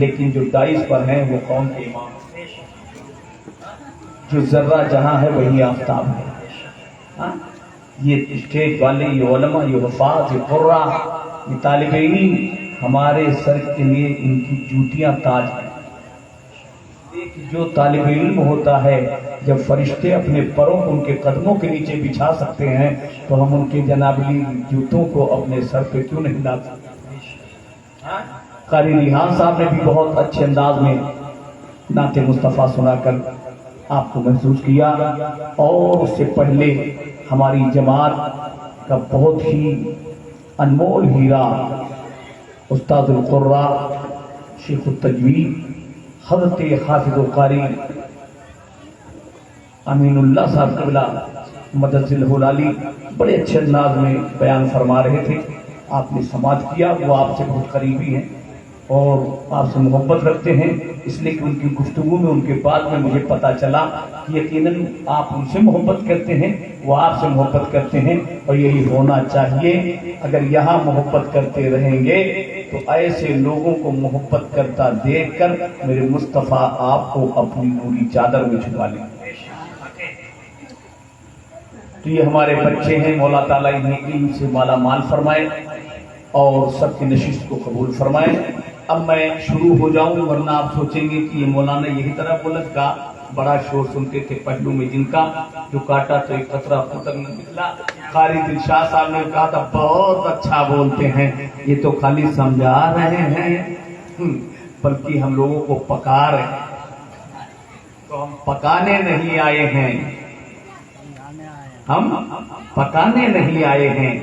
لیکن جو دائز پر ہیں وہ قوم کے امام، جو ذرہ جہاں ہے وہی آفتاب ہے۔ یہ اسٹیج والے، یہ علماء، یہ حفاظ، یہ قراء، یہ طالب علم ہمارے سر کے لیے ان کی جوتیاں تاج ہیں۔ جو طالب علم ہوتا ہے، جب فرشتے اپنے پروں کو ان کے قدموں کے نیچے بچھا سکتے ہیں تو ہم ان کے جنابلی جوتوں کو اپنے سر پہ کیوں نہیں لا سکتے؟ قاری ریحان صاحب نے بھی بہت اچھے انداز میں نعت مصطفیٰ سنا کر آپ کو محسوس کیا، اور اس سے پہلے ہماری جماعت کا بہت ہی انمول ہیرا استاد القراء شیخ التجوید حضرت حافظ القاری امین اللہ صاحب قبلہ مدد العالی بڑے اچھے انداز میں بیان فرما رہے تھے۔ آپ نے سماعت کیا، وہ آپ سے بہت قریبی ہیں اور آپ سے محبت رکھتے ہیں، اس لیے کہ ان کی گفتگو میں، ان کے بعد میں مجھے پتا چلا کہ یقیناً آپ ان سے محبت کرتے ہیں، وہ آپ سے محبت کرتے ہیں، اور یہی ہونا چاہیے۔ اگر یہاں محبت کرتے رہیں گے تو ایسے لوگوں کو محبت کرتا دیکھ کر میرے مصطفیٰ آپ کو اپنی نوری چادر میں چھپا لیں۔ تو یہ ہمارے بچے ہیں، مولا تعالیٰ انہیں علم سے مالا مال فرمائے اور سب کی نشست کو قبول فرمائے۔ اب میں شروع ہو جاؤں، ورنہ آپ سوچیں گے کہ یہ مولانا یہی طرح بولت کا بڑا شور سنتے تھے پہلو میں، جن کا جو کاٹا تو ایک قطرہ خطر نہ نکلا۔ قاری دلشاد صاحب نے کہا تھا بہت اچھا بولتے ہیں، یہ تو خالی سمجھا رہے ہیں بلکہ ہم لوگوں کو پکا رہے ہیں۔ تو ہم پکانے نہیں آئے ہیں، ہم پکانے نہیں آئے ہیں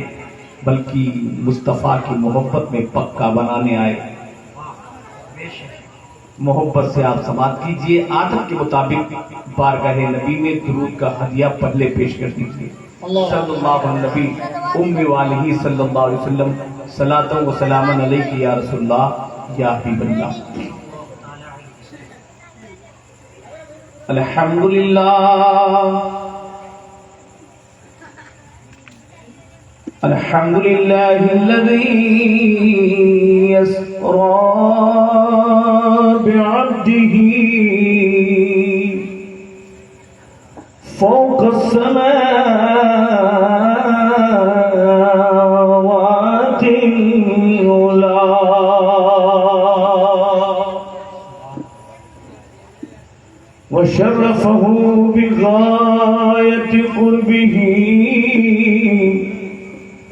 بلکہ مصطفیٰ کی محبت میں پکا بنانے آئے۔ محبت سے آپ سماعت کیجئے، عادت کے مطابق بارگاہ نبی میں درود کا ہدیہ پہلے پیش کر دیجئے۔ صلی اللہ علیہ نبی ام والہ صلی اللہ علیہ وسلم، صلاۃ و سلام علیک یا رسول اللہ یا حبیب اللہ۔ الحمدللہ الحمدللہ الذی یسری بعبده فوق السماوات العلی وشرفه بغایت قربه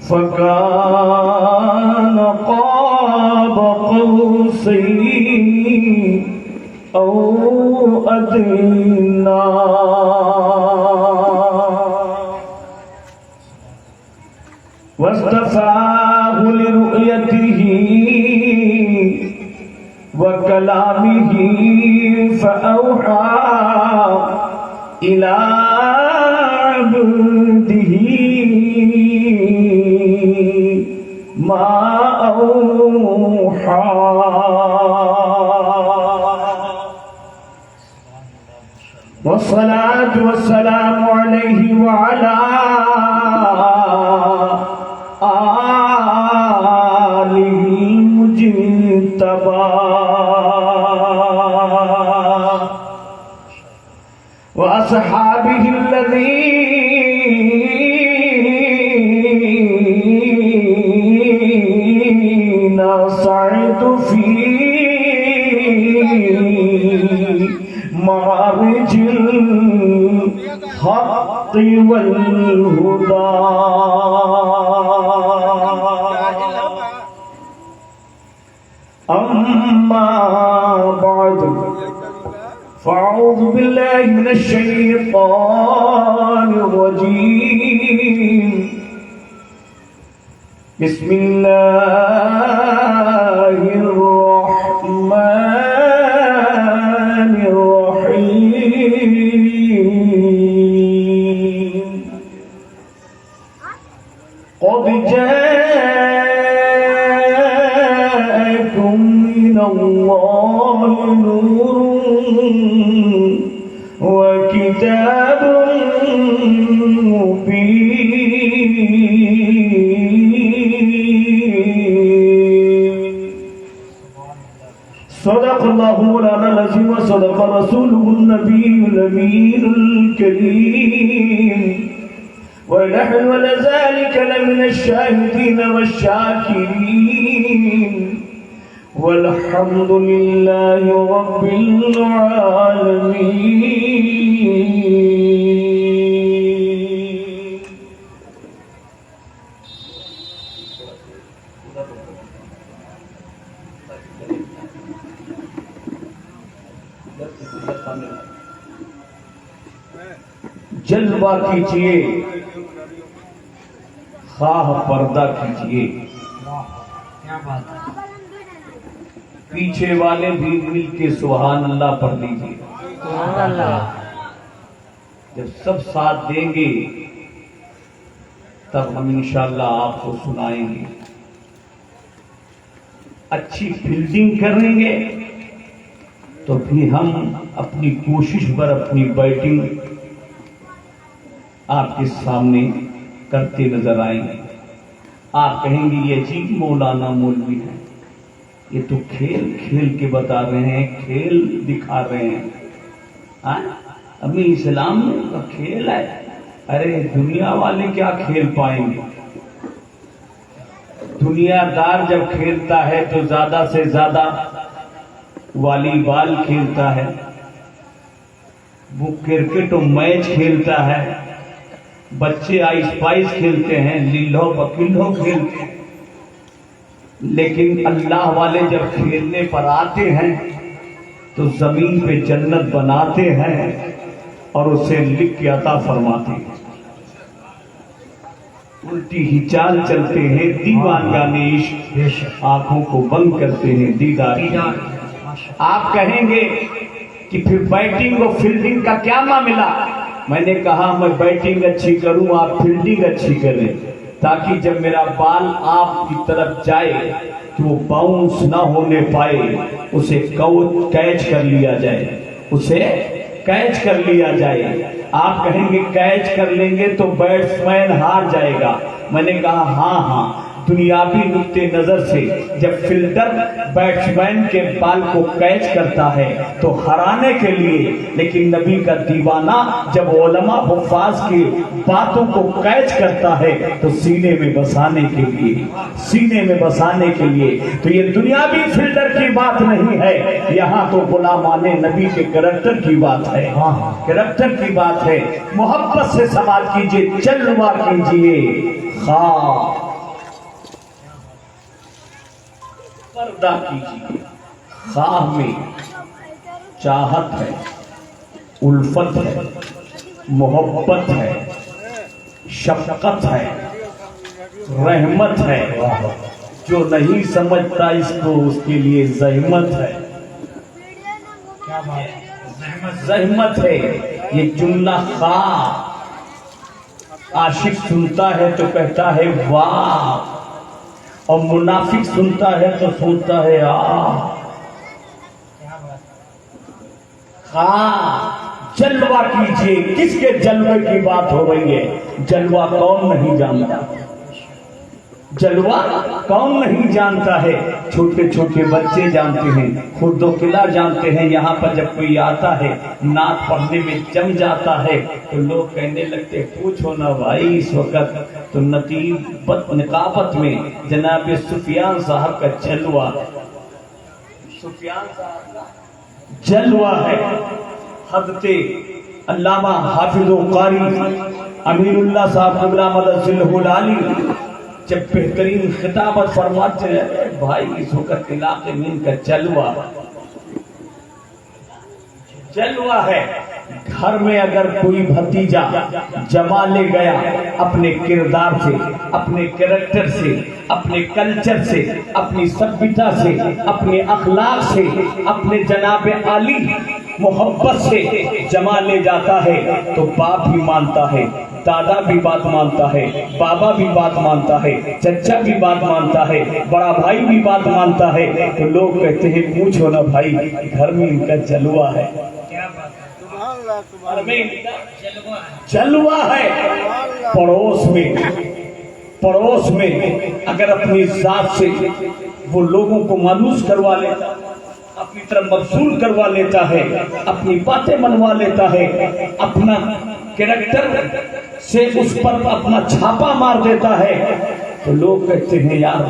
فكان قاب قوسين أو أدنى واصطفاه لرؤيته وكلامه فأوحى إلى عبده ما أوحى والصلاة والسلام عليه وعلى آله المجتبى وأصحابه الذين صعد في معارج الحق والهدى أما بعد فأعوذ بالله من الشيطان الرجيم بسم الله الرحمن الرحيم قد جاءكم من الله نور وكتاب مبين صدق القرآن العظیم وصدق رسوله النبی الامین الکریم ونحن لذلك لمن الشاهدين والشاكرين والحمد لله رب العالمين. جلوہ کیجئے خواہ پردہ کیجئے. پیچھے والے بھی مل کے سبحان اللہ پڑھ لیجئے. جب سب ساتھ دیں گے تب ہم انشاءاللہ آپ کو سنائیں گے. اچھی فیلڈنگ کریں گے تو بھی ہم اپنی کوشش پر اپنی بیٹنگ آپ کے سامنے کرتے نظر آئیں گے. آپ کہیں گے یہ عجیب مولانا مولوی ہے، یہ تو کھیل کھیل کے بتا رہے ہیں، کھیل دکھا رہے ہیں. ابھی اسلام میں کا کھیل ہے. ارے دنیا والے کیا کھیل پائیں گے؟ دنیا دار جب کھیلتا ہے تو زیادہ سے زیادہ والی بال کھیلتا ہے، وہ کرکٹ و میچ کھیلتا ہے، بچے آئس پائس کھیلتے ہیں، لیلو پکلو کھیلتے ہیں. لیکن اللہ والے جب کھیلنے پر آتے ہیں تو زمین پہ جنت بناتے ہیں اور اسے لکھ کے عطا فرماتے ہیں. الٹی ہی چال چلتے ہیں دیوانگانے عشق، آنکھوں کو بند کرتے ہیں دیدار. آپ کہیں گے کہ پھر بیٹنگ اور فیلڈنگ کا کیا معاملہ؟ میں نے کہا میں بیٹنگ اچھی کروں، آپ فیلڈنگ اچھی کریں، تاکہ جب میرا بال آپ کی طرف جائے تو وہ باؤنس نہ ہونے پائے، اسے کیچ کر لیا جائے، اسے کیچ کر لیا جائے. آپ کہیں گے کیچ کر لیں گے تو بیٹسمین ہار جائے گا. میں نے کہا ہاں دنیاوی نقطے نظر سے جب فیلڈر بیٹسمین کے بال کو کیچ کرتا ہے تو ہرانے کے لیے، لیکن نبی کا دیوانہ جب علماء حفاظ کی باتوں کو کیچ کرتا ہے تو سینے میں بسانے کے لیے، سینے میں بسانے کے لیے. تو یہ دنیاوی فیلڈر کی بات نہیں ہے، یہاں تو غلامان نبی کے کریکٹر کی بات ہے، کریکٹر کی بات ہے. محبت سے سماعت کیجئے، جلوہ کیجئے خواہ پردہ کیجئے. خواہ میں چاہت ہے، الفت ہے، محبت ہے، شفقت ہے، رحمت ہے. جو نہیں سمجھتا اس کو اس کے لیے زحمت ہے، زحمت ہے. یہ جملہ خواہ عاشق سنتا ہے تو کہتا ہے واہ، اور منافق سنتا ہے تو سنتا ہے جلوہ کیجئے. کس کے جلوے کی بات ہو رہی ہے؟ جلوہ کون نہیں جانتا؟ جلوہ کون نہیں جانتا ہے؟ چھوٹے چھوٹے بچے جانتے ہیں، خرد و قلعہ جانتے ہیں. یہاں پر جب کوئی آتا ہے نعت پڑھنے میں جم جاتا ہے تو لوگ کہنے لگتے پوچھو نا بھائی. اس وقت تو نقابت میں جناب سفیان صاحب کا جلوہ، سفیان صاحب کا جلوہ ہے. حضرت علامہ حافظ و قاری امین اللہ صاحب قبلہ مدد العالی جب بہترین خطابت فرماتے ہیں بھائی اس وقت علاقے میں ان کا جلوہ ہے. گھر میں اگر کوئی بھتیجا جما لے گیا اپنے کردار سے، اپنے کریکٹر سے، اپنے کلچر سے، اپنی سبھیتا سے، اپنے اخلاق سے، اپنے جناب عالی محبت سے جما لے جاتا ہے تو باپ بھی مانتا ہے، دادا بھی بات مانتا ہے، بابا بھی بات مانتا ہے، چچا بھی بات مانتا ہے، بڑا بھائی بھی بات مانتا ہے. تو لوگ کہتے ہیں پوچھو نا بھائی گھر میں ان کا جلوہ ہے. جلوہ ہے. پڑوس میں اگر اپنی ذات سے وہ لوگوں کو مانوس کروا لیتا، اپنی طرف مبسول کروا لیتا ہے، اپنی باتیں منوا لیتا ہے، اپنا کریکٹر سے اس پر اپنا چھاپا مار دیتا ہے، تو لوگ کہتے ہیں یار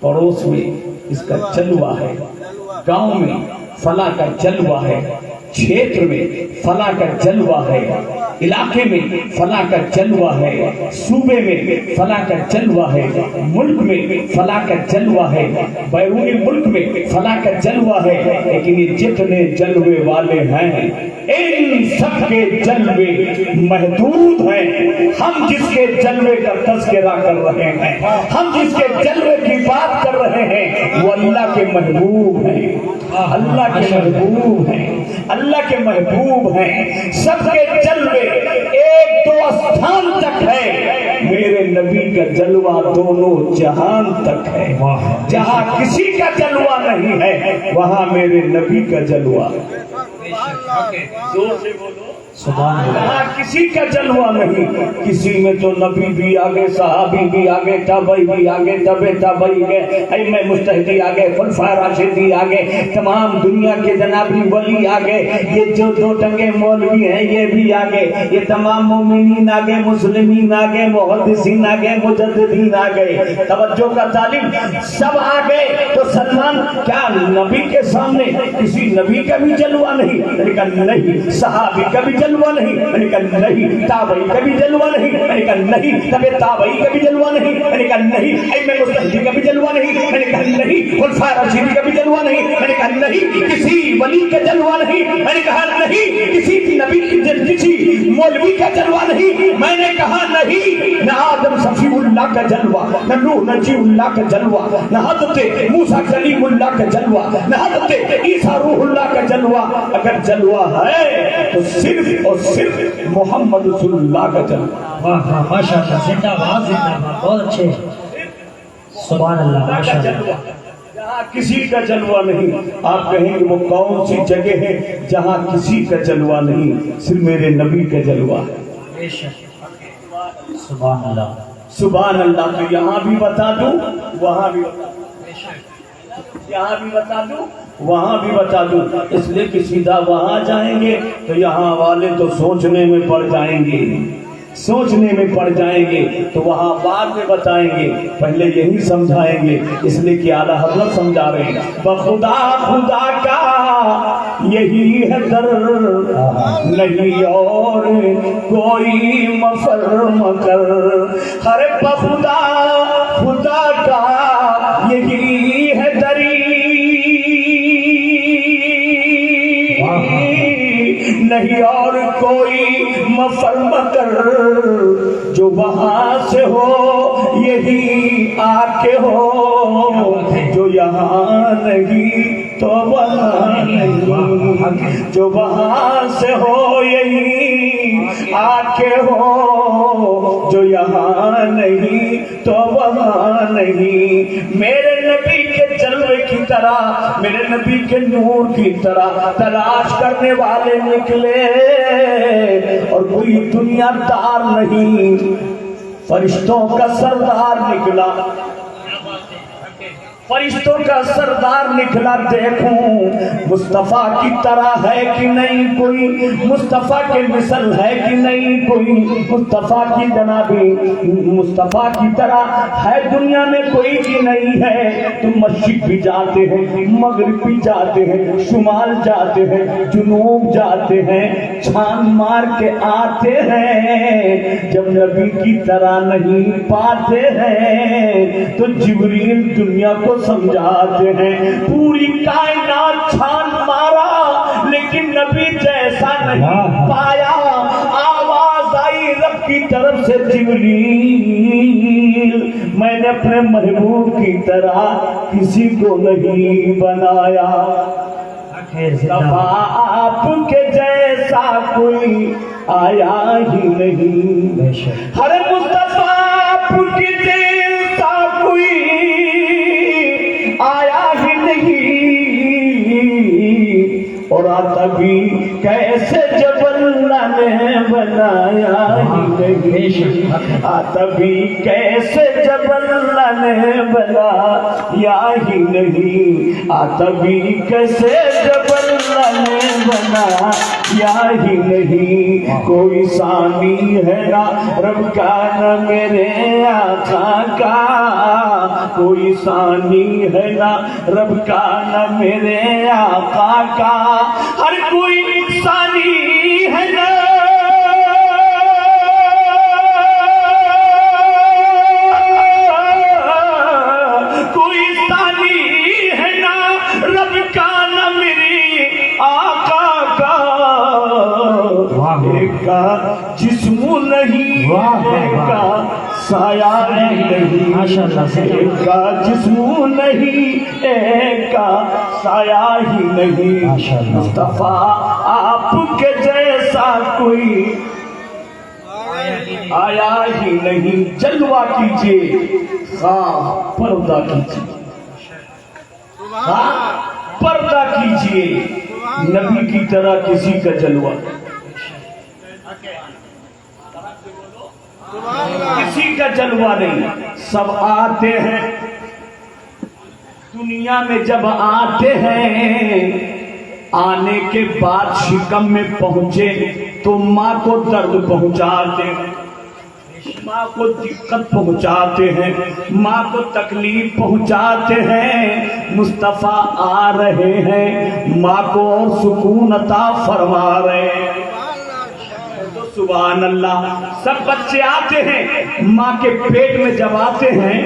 پڑوس میں اس کا جلوہ ہے، گاؤں میں فلاں کا جلوہ ہے، چھیتر میں فلاں کا جلوہ ہے، علاقے میں فلاں کا جلوہ ہے، صوبے میں فلاں کا جلوہ ہے، ملک میں فلاں کا جلوہ ہے، بیرونی ملک میں فلاں کا جلوہ ہے، لیکن یہ جتنے جلوے والے ہیں ان سب کے جلوے محدود ہیں۔ ہم جس کے جلوے کا تذکرہ کر رہے ہیں، ہم جس کے جلوے کی بات کر رہے ہیں، وہ اللہ کے محبوب ہیں، اللہ کے محبوب ہیں، اللہ کے محبوب ہیں۔ سب کے جلوے ایک دو استھان تک ہے، میرے نبی کا جلوہ دونوں جہان تک ہے۔ جہاں کسی کا جلوہ نہیں ہے وہاں میرے نبی کا جلوہ ہے۔ زور سے بولو سبحان اللہ۔ جہاں کسی کا جلوہ نہیں، کسی میں تو نبی بھی آگے، صحابی بھی آگے، تابعی بھی آگے، تبع تابعی گئے، ائمہ مجتہدی آگے، خلفائے راشدین آگے، تمام دنیا کے جنابی ولی آگے، یہ جو دو ٹنگے مولوی ہیں یہ بھی آگے، یہ تمام مومنین آگے، مسلمین آگے، محدثین آگے، مجددین آگے، توجہ کا طالب سب آگے۔ تو سلمان کیا نبی کے سامنے کسی نبی کا بھی جلوہ نہیں؟ لیکن نہیں۔ صحابی کا بھی جلوہ نہیں؟ لیکن نہیں۔ تابعی کا بھی جلوہ نہیں؟ لیکن نہیں۔ تبع تابعی کا بھی جلوہ نہیں؟ لیکن نہیں۔ ائمہ مجتہدین کا بھی جلوہ نہیں؟ لیکن نہیں۔ خلفائے راشدین کا بھی جلوہ نہیں؟ لیکن نہیں۔ کسی ولی کا جلوہ نہیں؟ میں نے کہا نہیں۔ کسی نبی کسی مولوی کا جلوہ نہیں؟ میں نے کہا نہیں۔ نہ آدم صفی اللہ کا جلوہ، نہ نوح نجی اللہ کا جلوہ، نہ حضرت موسیٰ کلیم اللہ کا جلوہ، نہ حضرت عیسیٰ روح اللہ کا جلوہ۔ اگر جلوہ ہے تو صرف اور صرف محمد رسول اللہ کا جلوہ۔ واہ واہ ماشاء اللہ، زندہ باد زندہ باد، بہت اچھے، سبحان اللہ ماشاء اللہ۔ جہاں کسی کا جلوہ نہیں، آپ کہیں کہ وہ کون سی جگہ ہے جہاں کسی کا جلوہ نہیں؟ صرف میرے نبی کا جلوہ ہے۔ بے شک، سبحان اللہ سبحان اللہ۔ تو یہاں بھی بتا دوں وہاں بھی بتا دوں، یہاں بھی بتا دوں وہاں بھی بتا دوں، اس لیے کہ سیدھا وہاں جائیں گے تو یہاں والے تو سوچنے میں پڑ جائیں گے، سوچنے میں پڑ جائیں گے، تو وہاں بعد میں بتائیں گے، پہلے یہی سمجھائیں گے، اس لیے کہ اعلیٰ حضرت سمجھا رہے ہیں۔ بخدا خدا کا یہی ہے در، نہیں اور کوئی مفر مکر، ہر بخدا خدا کا یہی ہے دری، نہیں اور کوئی مفر مکر، جو وہاں سے ہو یہی آ کے ہو، جو یہاں نہیں تو وہاں نہیں، جو وہاں سے ہو یہی آ کے ہو، جو یہاں نہیں تو وہاں نہیں۔ میرے نبی کے جلوے کی طرح، میرے نبی کے نور کی طرح تلاش کرنے والے نکلے، اور کوئی دنیا دار نہیں، فرشتوں کا سردار نکلا، فرشتوں کا سردار نکلا۔ دیکھوں مصطفیٰ کی طرح ہے کہ نہیں کوئی، مصطفیٰ کے مثل ہے کہ نہیں کوئی، مصطفیٰ کی جنابی مصطفیٰ کی طرح ہے دنیا میں کوئی بھی نہیں ہے۔ تم مشرق بھی جاتے ہیں، مغرب بھی جاتے ہیں، شمال جاتے ہیں، جنوب جاتے ہیں، چھان مار کے آتے ہیں، جب نبی کی طرح نہیں پاتے ہیں تو جبریل دنیا کو سمجھاتے ہیں۔ پوری کائنات چھان مارا لیکن نبی جیسا نہیں پایا، آواز آئی رب کی طرف سے، جبریل میں نے اپنے محبوب کی طرح کسی کو نہیں بنایا، آپ کے جیسا کوئی آیا ہی نہیں، ہر مصطفیٰ آپ کے جیسا کوئی آیا ہی نہیں، اور تبھی کیسے جب اللہ نے بنایا ہی نہیں، تبھی کیسے جب اللہ نے بنایا ہی نہیں، تبھی کیسے جب اللہ نے بنایا ہی نہیں، کوئی ثانی ہے نا رب کا نہ میرے آقا کا، کوئی ثانی ہے نا رب کا نہ میرے آقا کا، ہر کوئی ثانی ہے نا کوئی ثانی ہے نا رب کا نہ میرے آقا کا، ایک کا جسم نہیں ایک کا سایہ نہیں، ایک کا جسم نہیں ایک کا سایہ ہی نہیں، مصطفیٰ آپ کے جیسا کوئی آیا ہی نہیں، جلوہ کیجئے خواہ پردہ کیجئے، خواہ پردہ کیجئے، نبی کی طرح کسی کا جلوہ کسی کا جلوہ نہیں، سب آتے ہیں دنیا میں، جب آتے ہیں آنے کے بعد شکم میں پہنچے تو ماں کو درد پہنچاتے ہیں، ماں کو دقت پہنچاتے ہیں، ماں کو تکلیف پہنچاتے ہیں، مصطفیٰ آ رہے ہیں ماں کو اور سکون عطا فرما رہے ہیں، سبحان اللہ۔ سب بچے آتے ہیں ماں کے پیٹ میں، جب آتے ہیں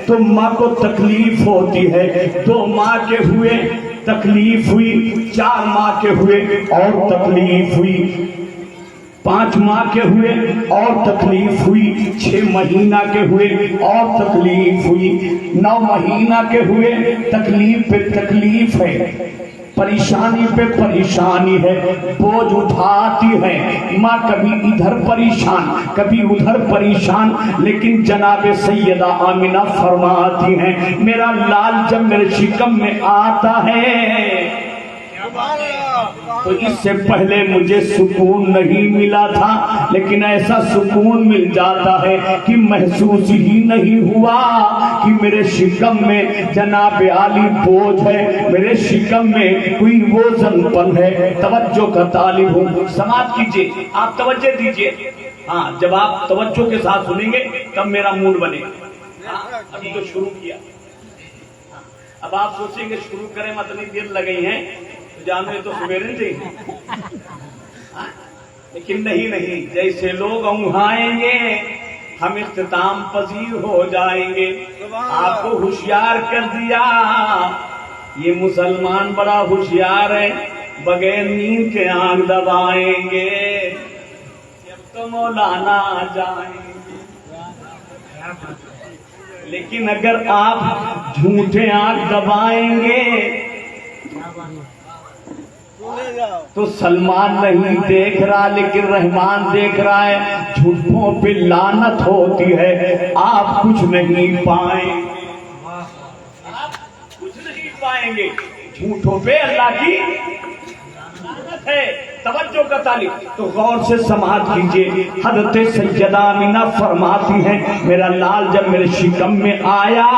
تو ماں کو تکلیف ہوتی ہے، 2 ماہ کے ہوئے تکلیف ہوئی، 4 ماہ کے ہوئے اور تکلیف ہوئی، 5 ماہ کے ہوئے اور تکلیف ہوئی، 6 مہینہ کے ہوئے اور تکلیف ہوئی، 9 مہینہ کے ہوئے تکلیف پہ تکلیف ہے، پریشانی پہ پریشانی ہے، بوجھ اٹھاتی ہے ماں، کبھی ادھر پریشان کبھی ادھر پریشان، لیکن جناب سیدہ آمنہ فرماتی ہیں میرا لال جب میرے شکم میں آتا ہے تو اس سے پہلے مجھے سکون نہیں ملا تھا، لیکن ایسا سکون مل جاتا ہے کہ محسوس ہی نہیں ہوا کہ میرے شکم میں جناب عالی بوجھ ہے، میرے شکم میں کوئی وزن پن ہے۔ توجہ کا طالب ہوں، سماعت کیجئے، آپ توجہ دیجئے، ہاں جب آپ توجہ کے ساتھ سنیں گے تب میرا موڈ بنے گا۔ ابھی تو شروع کیا، اب آپ سوچیں گے شروع کریں اتنی دیر لگئی ہیں جانے تو سویرے تھے، لیکن نہیں، جیسے لوگ اونگھائیں گے ہم اختتام پذیر ہو جائیں گے۔ آپ کو ہوشیار کر دیا، یہ مسلمان بڑا ہوشیار ہے، بغیر نیند کے آنکھ دبائیں گے جب تو مولانا آ جائیں گے، لیکن اگر آپ جھوٹے آنکھ دبائیں گے تو سلمان نہیں دیکھ رہا لیکن رحمان دیکھ رہا ہے، جھوٹوں پہ لعنت ہوتی ہے، آپ کچھ نہیں پائیں، آپ کچھ نہیں پائیں گے، جھوٹوں پہ اللہ کی لعنت ہے۔ توجہ کا طالب تو غور سے سماعت کیجئے، حضرت سیدہ آمنہ فرماتی ہیں میرا لال جب میرے شکم میں آیا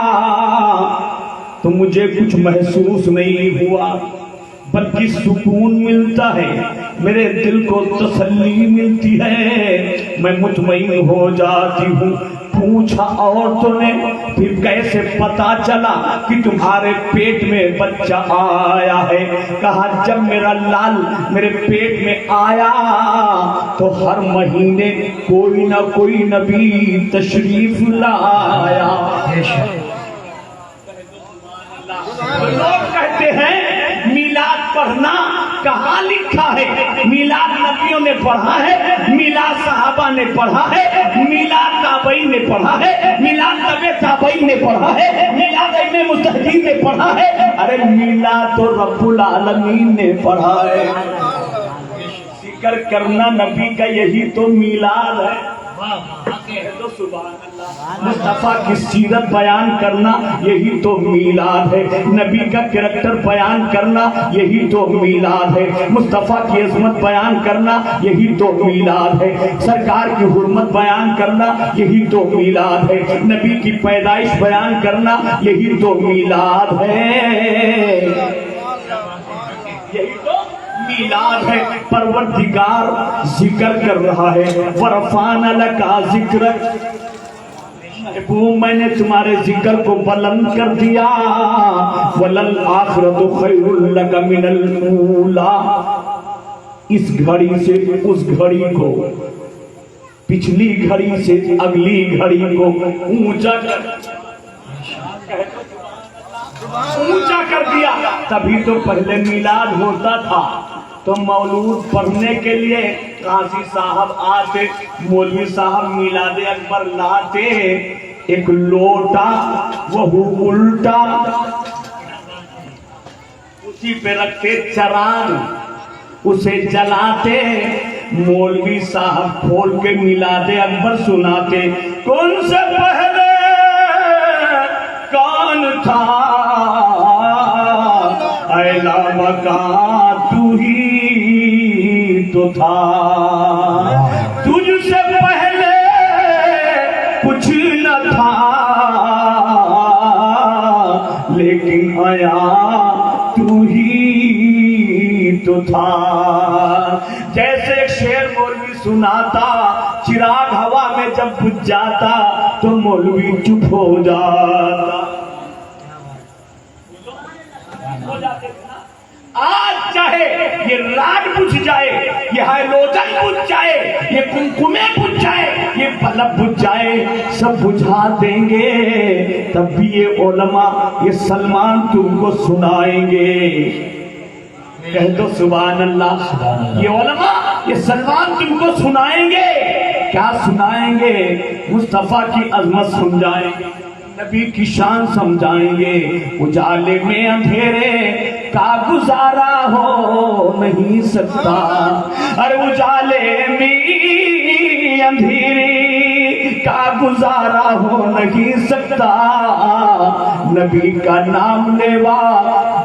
تو مجھے کچھ محسوس نہیں ہوا، بلکہ سکون ملتا ہے، میرے دل کو تسلی ملتی ہے، میں مطمئن ہو جاتی ہوں۔ پوچھا عورتوں نے پھر کیسے پتا چلا کہ تمہارے پیٹ میں بچہ آیا ہے؟ کہا جب میرا لال میرے پیٹ میں آیا تو ہر مہینے کوئی نہ کوئی نبی تشریف لایا۔ لوگ کہتے ہیں میلاد پڑھنا کہاں لکھا ہے؟ میلاد نبیوں نے پڑھا ہے، میلاد صحابہ نے پڑھا ہے، میلاد تابعین نے پڑھا ہے، میلاد تبع تابعین نے پڑھا ہے، میلاد ائمہ مجتہدین نے پڑھا ہے، ارے میلاد تو رب العالمین نے پڑھا ہے۔ ذکر کرنا نبی کا یہی تو میلاد ہے۔ مصطفیٰ کی سیرت بیان کرنا یہی تو میلاد ہے، نبی کا کریکٹر بیان کرنا یہی تو میلاد ہے، مصطفیٰ کی عظمت بیان کرنا یہی تو میلاد ہے، سرکار کی حرمت بیان کرنا یہی تو میلاد ہے، نبی کی پیدائش بیان کرنا یہی تو میلاد ہے، یہی تو میلاد ہے۔ پروردگار ذکر کر رہا ہے، ورفعنا لک ذکرک، محبوب میں نے تمہارے ذکر کو بلند کر دیا، وَلَلْآخِرَةُ خَيْرٌ لَكَ مِنَ الْأُولَىٰ، اس گھڑی سے اس گھڑی کو، پچھلی گھڑی سے اگلی گھڑی کو اونچا کر دیا۔ تبھی تو پہلے میلاد ہوتا تھا تو مولود پڑھنے کے لیے قاضی صاحب آتے، مولوی صاحب میلاد اکبر لاتے، ایک لوٹا وہ الٹا اسی پہ رکھتے چراغ، اسے جلاتے، مولوی صاحب کھول کے میلاد اکبر سناتے، کون سے پہلے کون تھا اعلی مکان تو ہی تو تھا، تجھ سے پہلے کچھ نہ تھا لیکن آیا تو ہی تو تھا۔ جیسے ایک شعر مولوی سناتا، چراغ ہوا میں جب بجھ جاتا تو مولوی چپ ہو جاتا۔ آج چاہے یہ راڈ بجھ جائے، یہ ہائیلوجن بجھ جائے، یہ کمکمے بجھ جائے، یہ بلب بجھ جائے، سب بجھا دیں گے، تب بھی یہ علماء یہ سلمان تم کو سنائیں گے۔ کہہ دو سبحان اللہ، یہ علماء یہ سلمان تم کو سنائیں گے۔ کیا سنائیں گے؟ مصطفیٰ کی عظمت سمجھائیں گے، نبی کی شان سمجھائیں گے، اجالے میں اندھیرے کا گزارا ہو نہیں سکتا، ارے اجالے میں اندھیرے کا گزارا ہو نہیں سکتا، نبی کا نام لیوا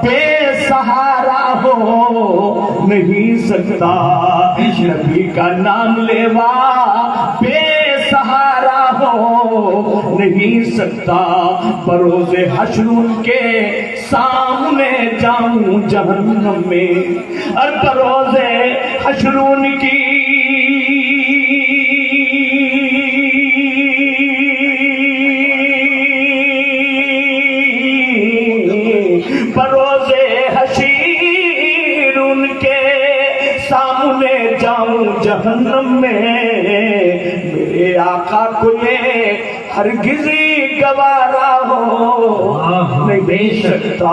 بے سہارا ہو نہیں سکتا، نبی کا نام لیوا بے سہارا ہو نہیں سکتا، بروز حشر ان کے سامنے جاؤں جہنم میں، اور بروز حشر ان کی بروز حشر ان کے سامنے جاؤں جہنم میں، میرے آقا کو یہ ہرگز گوارا ہو نہیں سکتا،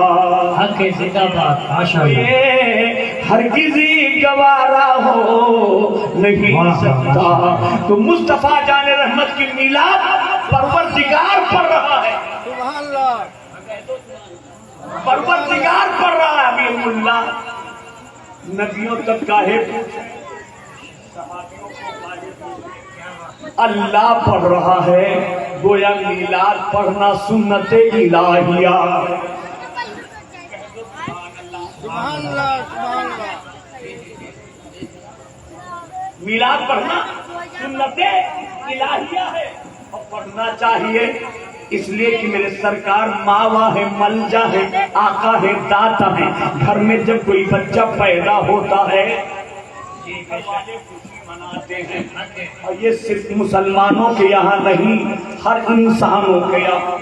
حق زندہ باد، ماشاءاللہ، یہ ہرگز گوارا ہو نہیں سکتا۔ تو مصطفیٰ جان رحمت کی میلاد پروردگار پڑھ رہا ہے، سبحان اللہ، پروردگار پڑھ رہا ہے۔ ابھی اللہ نبیوں تک کاہے پوچھے، صحابیوں کو کاہے پوچھے، اللہ پڑھ رہا ہے، گویا میلاد پڑھنا سنت الہیہ، سبحان اللہ، سبحان اللہ، میلاد پڑھنا سنت الہیہ ہے، اور پڑھنا چاہیے اس لیے کہ میرے سرکار ماوا ہے، ملجا ہے، آقا ہے، داتا ہے۔ گھر میں جب کوئی بچہ پیدا ہوتا ہے خوشی مناتے ہیں، اور یہ صرف مسلمانوں کے یہاں نہیں، ہر انسانوں کے یہاں،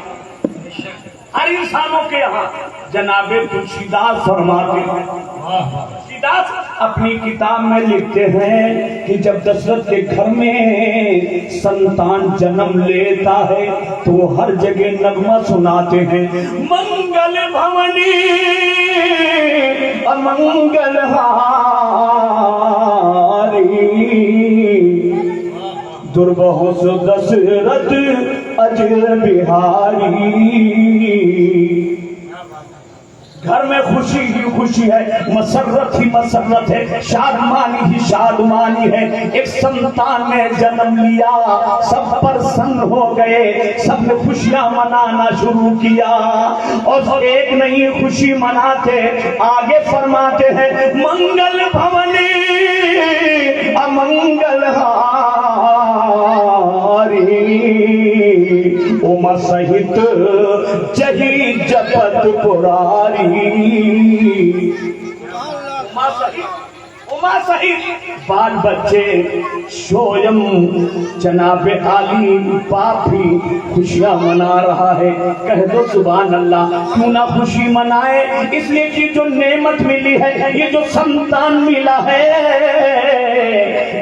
ہر انسانوں کے یہاں۔ جناب تلشیداس فرماتے ہیں، تلشیداس اپنی کتاب میں لکھتے ہیں کہ جب دشرت کے گھر میں سنتان جنم لیتا ہے تو وہ ہر جگہ نغمہ سناتے ہیں، منگل بھونی امنگل ہاری، دربہس دشرت اجر بہاری، گھر میں خوشی ہی خوشی ہے، مسرت ہی مسرت ہے، شادمانی ہی شادمانی ہے۔ ایک سنتان نے جنم لیا، سب پرسن ہو گئے، سب نے خوشیاں منانا شروع کیا، اور ایک نہیں خوشی مناتے، آگے فرماتے ہیں منگل بھونی امنگل ہاری، اما سہت جہی جپت پراری، اما سہت بال بچے شویم جناب عالی باپ بھی خوشیاں منا رہا ہے۔ کہہ دو سبحان اللہ، کیوں نہ خوشی منائے؟ اس لیے کہ جو نعمت ملی ہے، یہ جو سنتان ملا ہے،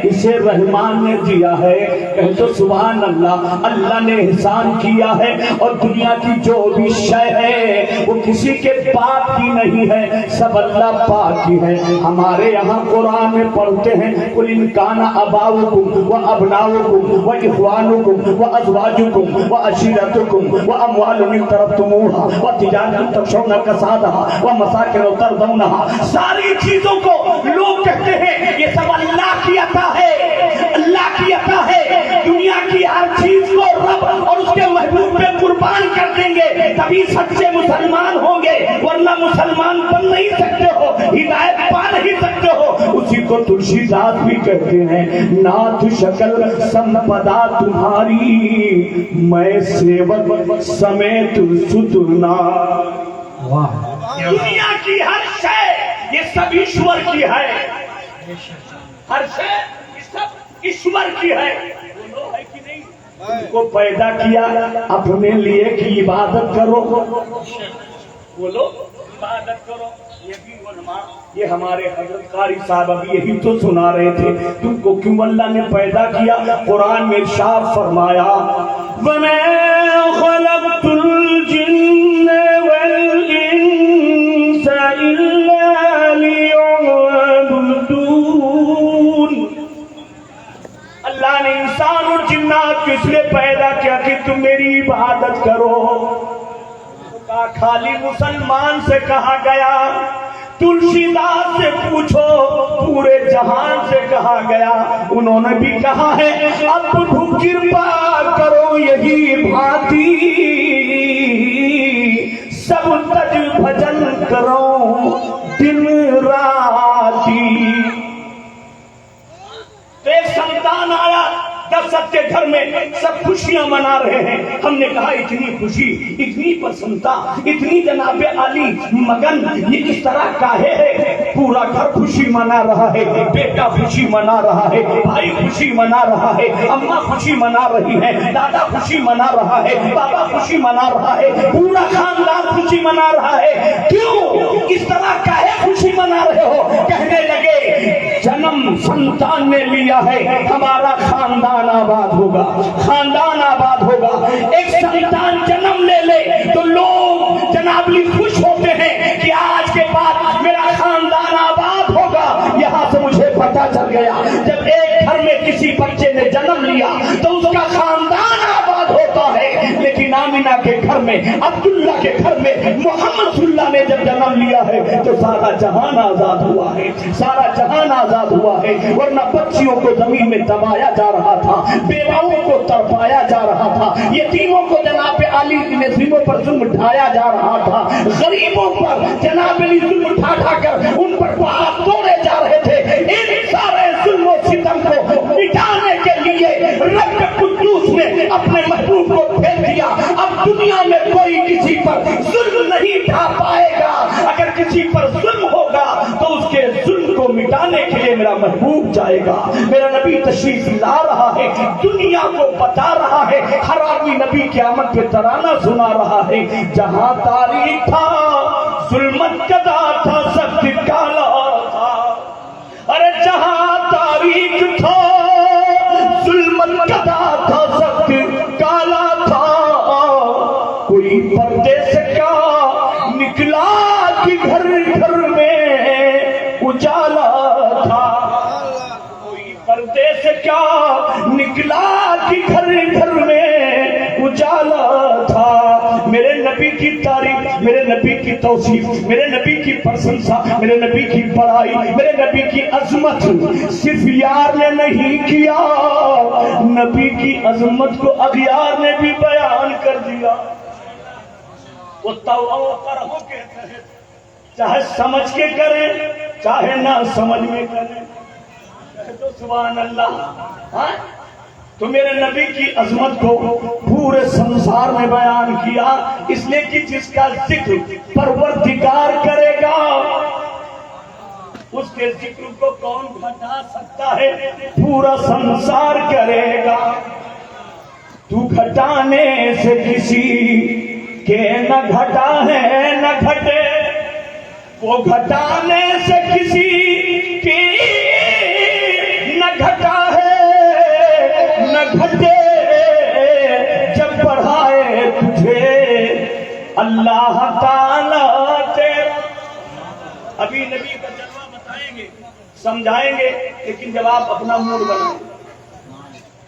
اسے رحمان نے دیا ہے۔ کہہ دو سبحان اللہ، اللہ نے احسان کیا ہے، اور دنیا کی جو بھی شے ہے وہ کسی کے باپ کی نہیں ہے، سب اللہ پاک کی ہے۔ ہمارے یہاں قرآن میں پڑھتے ہیں قل ان کان آباؤکم و ابناؤکم و اخوانکم و ازواجکم و عشیرتکم و اموال اقترفتموها و تجارت تخشون کسادها و مساکن ترضونها، ساری چیزوں کو لوگ کہتے ہیں یہ سب اللہ کی عطا ہے، اللہ کی عطا ہے۔ دنیا کی ہر چیز کو رب اور اس کے محبوب پہ قربان کر دیں گے تبھی سچے مسلمان ہوں گے، ورنہ مسلمان بن نہیں سکتے ہو، ہدایت پا نہیں سکتے ہو۔ اسی کو تلسی داس بھی کہتے ہیں، ناتھ شکل سمپدا تمہاری، میں سیوک سمیت سترنا۔ دنیا کی ہر شے یہ سب ایشور کی ہے، ہر شے یہ سب ایشور کی ہے۔ ان کو پیدا کیا اپنے لیے کہ عبادت کرو، بولو عبادت کرو۔ یہ بھی علماء، یہ ہمارے حضرت قاری صاحب ابھی یہی تو سنا رہے تھے، تم کو کیوں اللہ نے پیدا کیا؟ قرآن میں ارشاد فرمایا وَمَا خَلَقْتُ الْجِنَّ وَالْإِنسَ إِلَّا لِيَعْبُدُونَ۔ اللہ نے انسان اور جنات کو اس لیے پیدا کیا کہ تم میری عبادت کرو۔ خالی مسلمان سے کہا گیا، تلسی داس سے پوچھو، پورے جہان سے کہا گیا، انہوں نے بھی کہا ہے اب کرپا کرو یہی بھانتی، سب تج بھجن کرو دن راتی۔ تو ایک سنتان آیا، 10 سب کے گھر میں سب خوشیاں منا رہے ہیں۔ ہم نے کہا اتنی خوشی، اتنی پسندہ، اتنی جناب عالی مگن، یہ کس طرح کاہے ہے؟ پورا گھر خوشی منا رہا ہے، بیٹا خوشی منا رہا ہے، بھائی خوشی منا رہا ہے، اماں خوشی منا رہی ہے، دادا خوشی منا رہا ہے، بابا خوشی منا رہا ہے، پورا خاندان خوشی منا رہا ہے۔ کیوں اس طرح کاہے خوشی منا رہے ہو؟ کہنے لگے جنم سنتان نے لیا ہے، ہمارا خاندان آباد ہوگا، خاندان آباد ہوگا۔ ایک سنتان جنم لے لے تو لوگ جناب لی خوش ہوتے ہیں کہ آج کے بعد میرا خاندان آباد ہوگا۔ یہاں سے مجھے پتہ چل گیا جب ایک گھر میں کسی بچے نے جنم لیا تو اس کا خاندان آباد ہوتا ہے، لیکن آمینہ کے گھر میں، عبداللہ کے گھر میں محمد صلی اللہ نے جب جنم لیا ہے تو سارا جہان آزاد ہوا ہے، سارا جہان آزاد ہوا ہے۔ ورنہ بچیوں کو زمین میں دبایا جا رہا تھا، بیواؤں کو تڑپایا جا رہا تھا، یتیموں کو جناب عالی یتیموں پر ظلم ڈھایا جا رہا تھا، غریبوں پر جناب علی ظلم ڈھا ڈھا کر ان پر پہاڑ توڑے جا رہے تھے۔ ان سارے ظلم و ستم کو مٹانے کے لیے رب قدوس نے اپنے محبوب کو بھیج دیا۔ اب دنیا میں کوئی کسی پر ظلم نہیں ڈھا پائے گا۔ اگر کسی پر ظلم ہوگا تو اس کے ظلم کو مٹانے کے لیے میرا محبوب جائے گا، میرا نبی تشریف لا رہا ہے، دنیا کو بتا رہا ہے، ہر آدمی نبی کی آمد پہ ترانہ سنا رہا ہے۔ جہاں تاریخ تھا ظلمت کدا تھا، سخت کالا تھا، ارے جہاں تاریخ تھا ظلمت کدا تھا، سخت کالا تھا، کوئی پردے سے کا نکلا کہ گھر گھر میں اجالا تھا، کوئی پردے سے کیا نکلا کہ گھر گھر میں اجالا تھا۔ میرے نبی کی تعریف، میرے نبی کی توصیف، میرے نبی کی پرشنسا، میرے نبی کی بڑائی، میرے نبی کی عظمت صرف یار نے نہیں کیا، نبی کی عظمت کو اغیار نے بھی بیان کر دیا۔ وہ توبہ و کرہو کہتے ہیں، چاہے سمجھ کے کریں چاہے نہ سمجھ میں کریں، تو سبحان اللہ۔ تو میرے نبی کی عظمت کو پورے سنسار میں بیان کیا، اس لیے کہ جس کا ذکر پروردگار کرے گا اس کے ذکر کو کون گھٹا سکتا ہے؟ پورا سنسار کرے گا۔ تو گھٹانے سے کسی کے نہ گھٹا ہے نہ گھٹے، وہ گھٹانے سے کسی کی نہ گھٹا ہے نہ گھٹے، جب بڑھائے تجھے اللہ تعالیٰ تیرا۔ ابھی نبی کا جلوہ بتائیں گے، سمجھائیں گے، لیکن جب آپ اپنا موڈ بنائیں،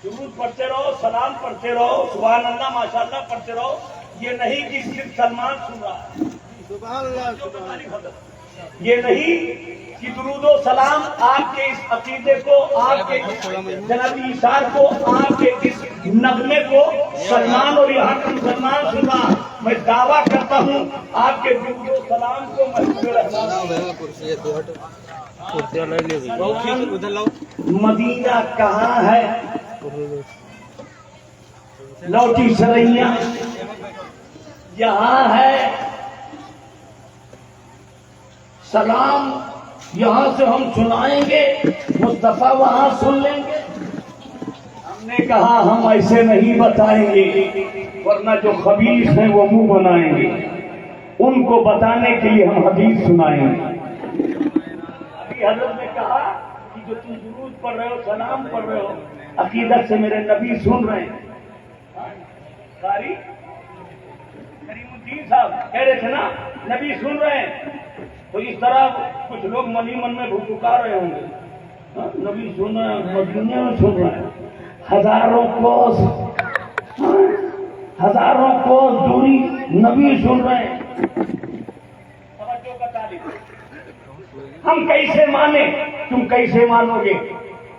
درود پڑھتے رہو، سلام پڑھتے رہو، سبحان اللہ ماشاءاللہ پڑھتے رہو، یہ نہیں کہ صرف سلمان سن رہا ہے، سبحان اللہ، یہ نہیں کہ درود و سلام آپ کے اس عقیدے کو، آپ کے جناب ایثار کو، آپ کے اس نغمے کو سلمان اور یہاں کا مسلمان سن رہا۔ میں دعویٰ کرتا ہوں آپ کے درود و سلام کو محفوظ رکھنا۔ مدینہ کہاں ہے؟ لوٹی سرائیاں یہاں ہے، سلام یہاں سے ہم سنائیں گے، مصطفیٰ وہاں سن لیں گے۔ ہم نے کہا ہم ایسے نہیں بتائیں گے، ورنہ جو خبیث ہیں وہ منہ بنائیں گے، ان کو بتانے کے لیے ہم حدیث سنائیں گے۔ ابھی حضرت نے کہا کہ جو تم درود پڑھ رہے ہو، سلام پڑھ رہے ہو، عقیدت سے میرے نبی سن رہے ہیں۔ قاری کریم الدین صاحب کہہ رہے تھے نا نبی سن رہے ہیں، تو اس طرح کچھ لوگ منی من میں بھوکا رہے ہوں گے، نبی سن رہے ہیں، مدینے میں سن رہے ہیں، ہزاروں کوس دوری نبی سن رہے ہیں۔ توجہ کا طالب، ہم کیسے مانیں؟ تم کیسے مانو گے؟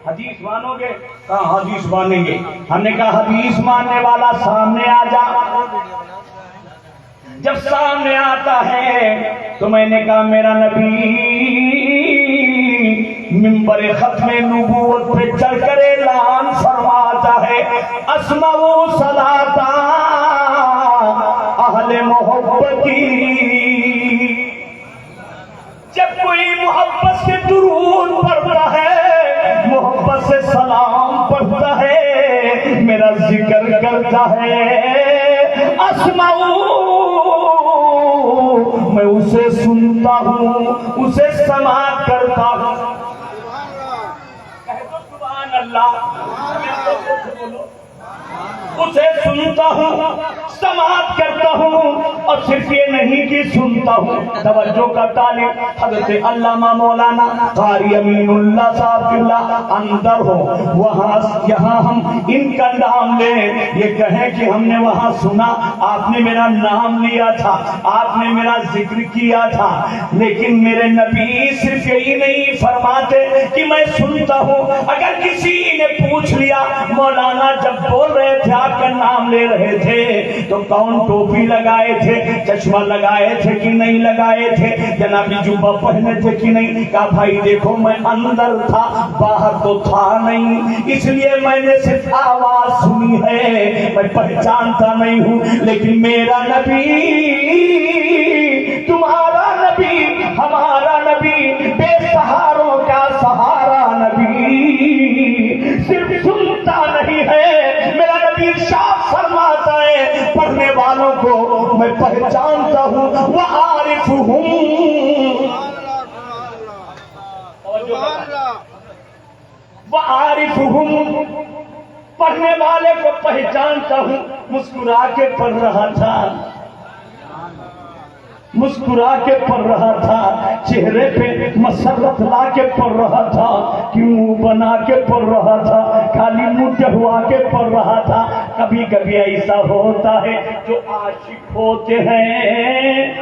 حدیث مانو گے؟ کہاں حدیث مانیں گے؟ ہم نے کہا حدیث ماننے والا سامنے آ جا۔ جب سامنے آتا ہے تو میں نے کہا میرا نبی منبر ختم نبوت پہ چڑھ کر اعلان فرماتا ہے، اسمعوا صلاۃ اہل محبتی۔ جب کوئی محبت سے درود پڑھتا ہے، محبت سے سلام پڑھتا ہے، میرا ذکر کرتا ہے، اسمعوا، میں اسے سنتا ہوں، اسے سماعت کرتا ہوں۔ کہہ دو سبحان اللہ، اسے سنتا ہوں، سماعت کرتا ہوں، اور صرف یہ نہیں کہ سنتا ہوں۔ توجہ کا طالب، حضرت علامہ مولانا قاری امین اللہ صاحب اللہ اندر ہو، وہاں یہاں ہم ان کا نام لیں، یہ کہیں کہ ہم نے وہاں سنا، آپ نے میرا نام لیا تھا، آپ نے میرا ذکر کیا تھا، لیکن میرے نبی صرف یہی نہیں فرماتے کہ میں سنتا ہوں۔ اگر کسی نے پوچھ لیا مولانا جب بول رہے تھے آپ کا نام لے رہے تھے تو کون ٹوپی لگائے تھے، چشمہ لگائے تھے کہ نہیں لگائے تھے، جنابی جبہ پہنے تھے کہ نہیں؟ کہا بھائی دیکھو میں اندر تھا، باہر تو تھا نہیں، اس لیے میں نے صرف آواز سنی ہے، میں پہچانتا نہیں ہوں، لیکن میرا نبی، تمہارا نبی، ہمارا نبی، بے سہاروں کا سہارا نبی، صرف سنتا نہیں ہے، میرا نبی ارشاد فرماتا ہے پڑھنے والوں کو میں پہچانتا ہوں، وَعَارِفُهُمْ، وَعَارِفُهُمْ، پڑھنے والے کو پہچانتا ہوں۔ مسکرا کے پڑھ رہا تھا، مسکرا کے پڑھ رہا تھا، چہرے پہ مسرت لا کے پڑھ رہا تھا، کہ منہ بنا کے پڑھ رہا تھا، خالی منہ چڑھوا کے پڑھ رہا تھا۔ کبھی کبھی ایسا ہوتا ہے جو عاشق ہوتے ہیں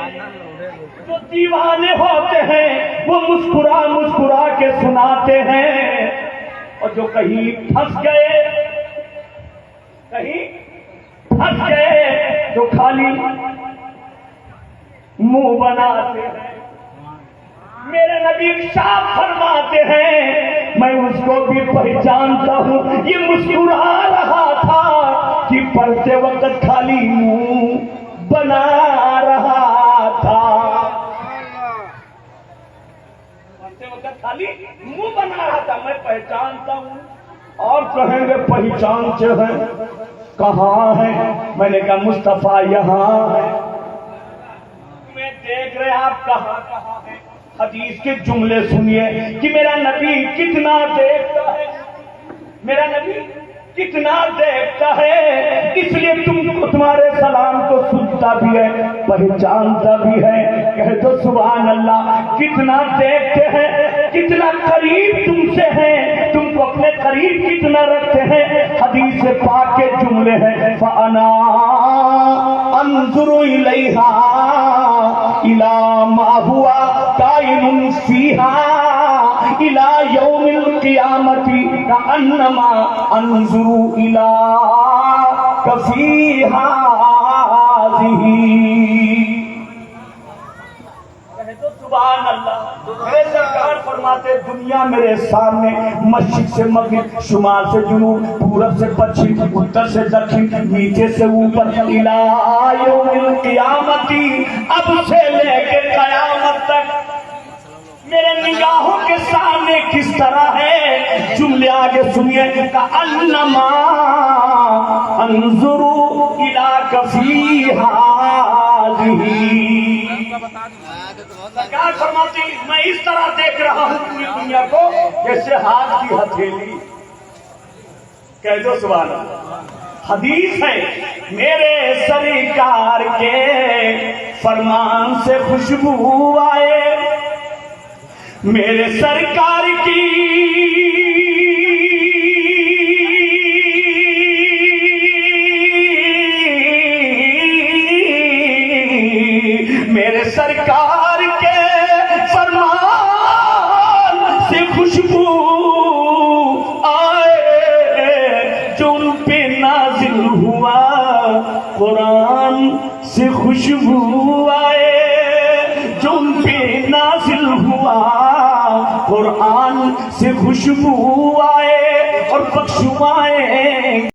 جو دیوانے ہوتے ہیں وہ مسکرا مسکرا کے سناتے ہیں، اور جو کہیں پھنس گئے جو خالی منہ بناتے ہیں، میرے نبی ارشاد فرماتے ہیں میں اس کو بھی پہچانتا ہوں، یہ مسکرا رہا تھا کہ پڑھتے وقت خالی منہ بنا رہا تھا، پڑھتے وقت خالی منہ بنا رہا تھا، میں پہچانتا ہوں۔ اور کہیں گے پہچانتے ہیں کہاں ہے؟ میں نے کہا مصطفیٰ یہاں ہے، میں دیکھ رہے آپ کہاں ہے؟ حدیث کے جملے سنیے کہ میرا نبی کتنا دیکھتا ہے، میرا نبی کتنا دیکھتا ہے، اس لیے تم کو تمہارے سلام کو سنتا بھی ہے، پہچانتا بھی ہے۔ کہہ دو سبحان اللہ، کتنا دیکھتے ہیں، کتنا قریب تم سے ہیں، تم کو اپنے قریب کتنا رکھتے ہیں۔ حدیث پاک کے جملے ہیں فَأَنَا أَنظُرُ إِلَيْهَا إِلَى مَا هُوَ كَائِنٌ فِيهَا إِلَى يَوْمِ الْقِيَامَةِ كَأَنَّمَا أَنظُرُ إِلَى كَفِي هَٰذِهِ۔ سبحان اللہ، میرے سرکار فرماتے دنیا میرے سامنے مشرق سے مغرب، شمال سے جنوب، پورب سے پچھم، اتر سے دکھن، نیچے سے اوپر، الى یوم القیامت، اب سے لے کے قیامت تک میرے نگاہوں کے سامنے کس طرح ہے؟ جملے آگے سنیے، کأنما انظر الى کفی ہذہ۔ سرکار فرماتی میں اس طرح دیکھ رہا ہوں پوری دنیا کو جیسے ہاتھ کی ہتھیلی۔ کہہ دو سبحان اللہ۔ حدیث ہے میرے سرکار کے فرمان سے خوشبو آئے، میرے سرکار کی میرے سرکار کے فرمان سے خوشبو آئے، جو ان پہ نازل ہوا قرآن سے خوشبو آئے، جو ان پہ نازل ہوا قرآن سے خوشبو آئے اور بخشوائے